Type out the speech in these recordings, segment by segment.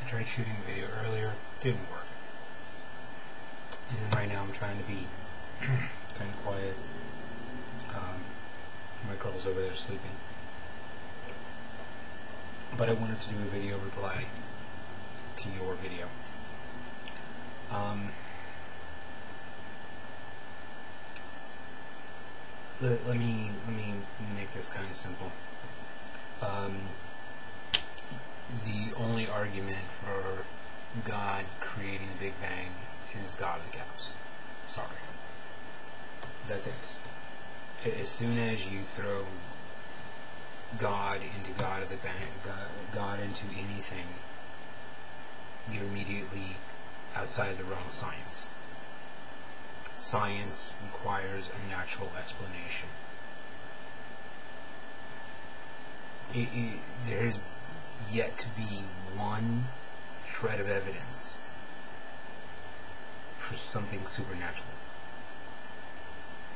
I tried shooting a video earlier, didn't work. And right now I'm trying to be kind of quiet. My girl's over there sleeping. But I wanted to do a video reply to your video. Let me make this kind of simple. The only argument for God creating the Big Bang is God of the cows. Sorry. That's it. As soon as you throw God into God of the Bang, God into anything, you're immediately outside of the realm of science. Science requires a natural explanation. There has yet to be one shred of evidence for something supernatural.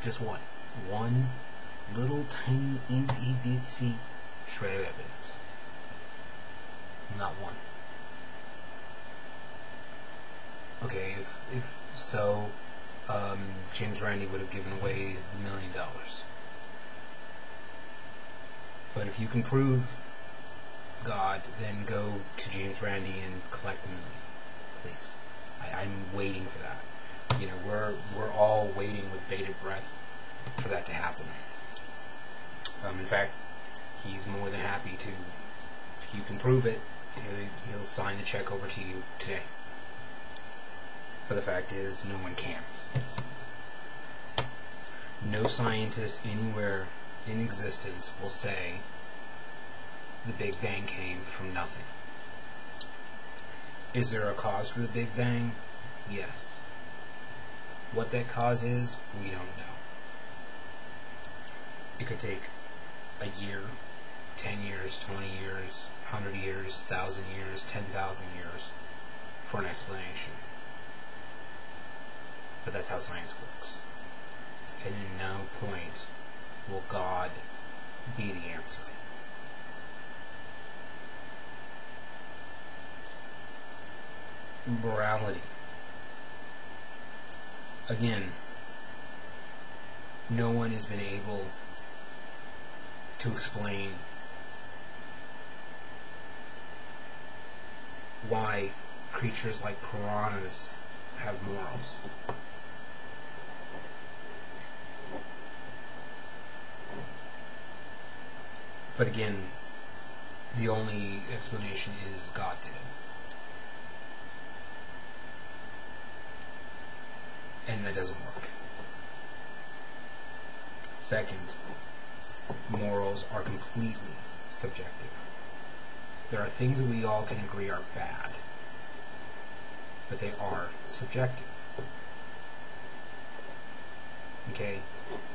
Just one. One little tiny itty-bitsy shred of evidence. Not one. Okay, if so, James Randi would have given away $1 million. But if you can prove God, then go to James Randi and collect $1 million, please. I'm waiting for that. You know, we're all waiting with bated breath for that to happen. In fact, he's more than happy to. If you can prove it, he'll sign the check over to you today. But the fact is, no one can. No scientist anywhere in existence will say the Big Bang came from nothing. Is there a cause for the Big Bang? Yes. What that cause is, we don't know. It could take a year, 10 years, 20 years, 100 years, 1,000 years, 10,000 years for an explanation. But that's how science works. And in no point will God be the answer. Morality. Again, no one has been able to explain why creatures like piranhas have morals. But again, the only explanation is God did it. And that doesn't work. Second, morals are completely subjective. There are things that we all can agree are bad, but they are subjective. Okay?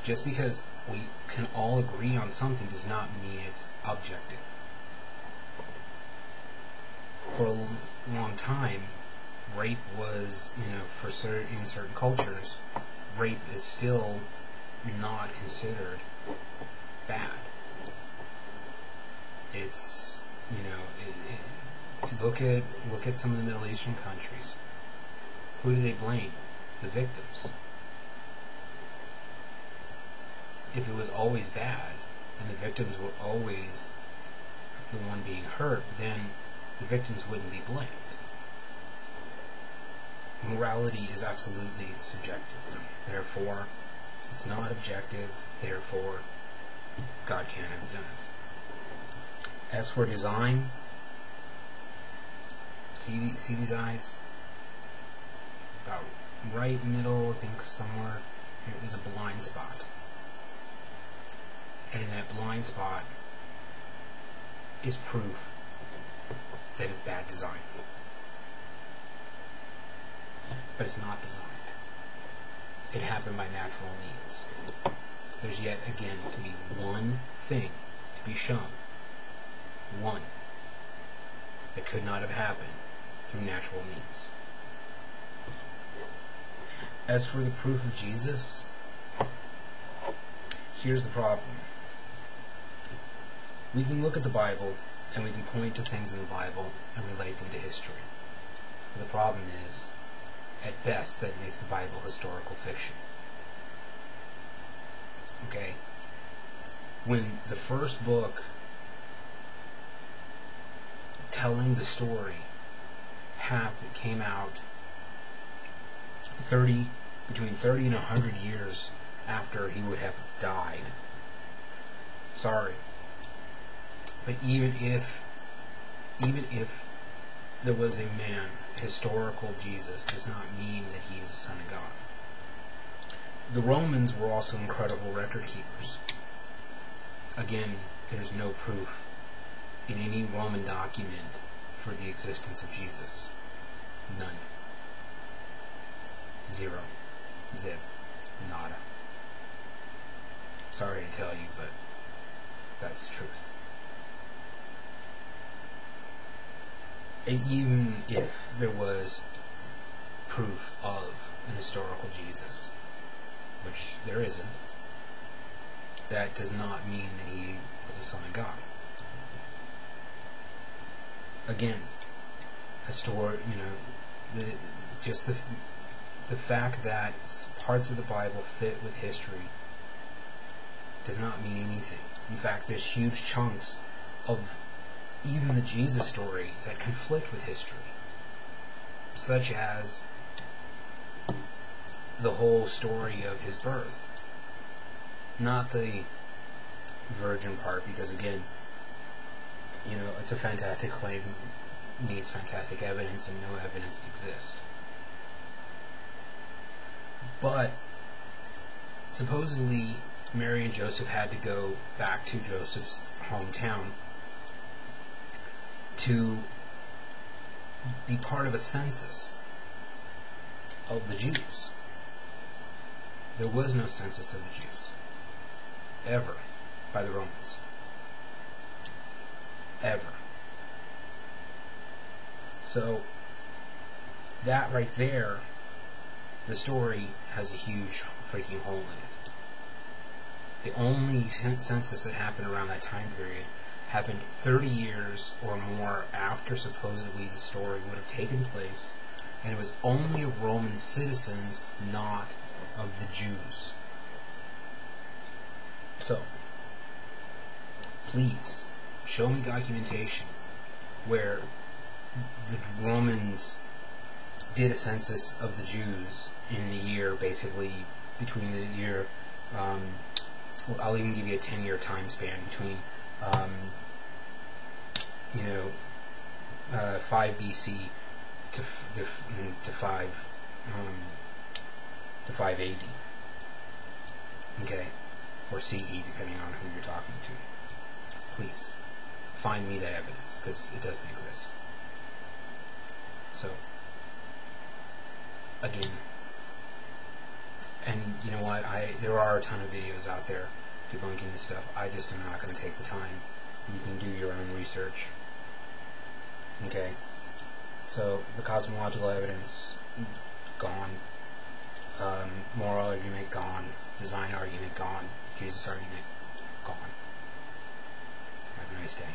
Just because we can all agree on something does not mean it's objective. For a long time, rape was, in certain cultures, rape is still not considered bad. It's, look at some of the Middle Eastern countries. Who do they blame? The victims. If it was always bad, and the victims were always the one being hurt, then the victims wouldn't be blamed. Morality is absolutely subjective. Therefore, it's not objective. Therefore, God can't have done it. As for design, see these eyes? About right in the middle, I think somewhere here, there's a blind spot. And that blind spot is proof that it's bad design. But it's not designed. It happened by natural means. There's yet again to be one thing to be shown. One that could not have happened through natural means. As for the proof of Jesus, here's the problem. We can look at the Bible and we can point to things in the Bible and relate them to history. The problem is, at best, that makes the Bible historical fiction. Okay? When the first book telling the story came out between 30 and 100 years after he would have died. Sorry. But even if there was a man, historical Jesus, does not mean that he is the Son of God. The Romans were also incredible record keepers. Again, there's no proof in any Roman document for the existence of Jesus. None. Zero. Zip. Nada. Sorry to tell you, but that's the truth. And even if there was proof of an historical Jesus, which there isn't, that does not mean that he was the Son of God. Again, just the fact that parts of the Bible fit with history does not mean anything. In fact, there's huge chunks of even the Jesus story that conflict with history, such as the whole story of his birth. Not the virgin part, because again, it's a fantastic claim, needs fantastic evidence, and no evidence exists. But supposedly Mary and Joseph had to go back to Joseph's hometown to be part of a census of the Jews. There was no census of the Jews ever by the Romans. Ever. So that right there, the story has a huge freaking hole in it. The only census that happened around that time period happened 30 years or more after supposedly the story would have taken place, and it was only of Roman citizens, not of the Jews. So, please, show me documentation where the Romans did a census of the Jews in the year, basically, between the year, I'll even give you a 10-year time span between 5 BC to 5 AD. Okay, or CE, depending on who you're talking to. Please find me that evidence, because it doesn't exist. So, again, and you know what? There are a ton of videos out there debunking this stuff. I just am not going to take the time. You can do your own research. Okay? So, the cosmological evidence, gone. Moral argument, gone. Design argument, gone. Jesus argument, gone. Have a nice day.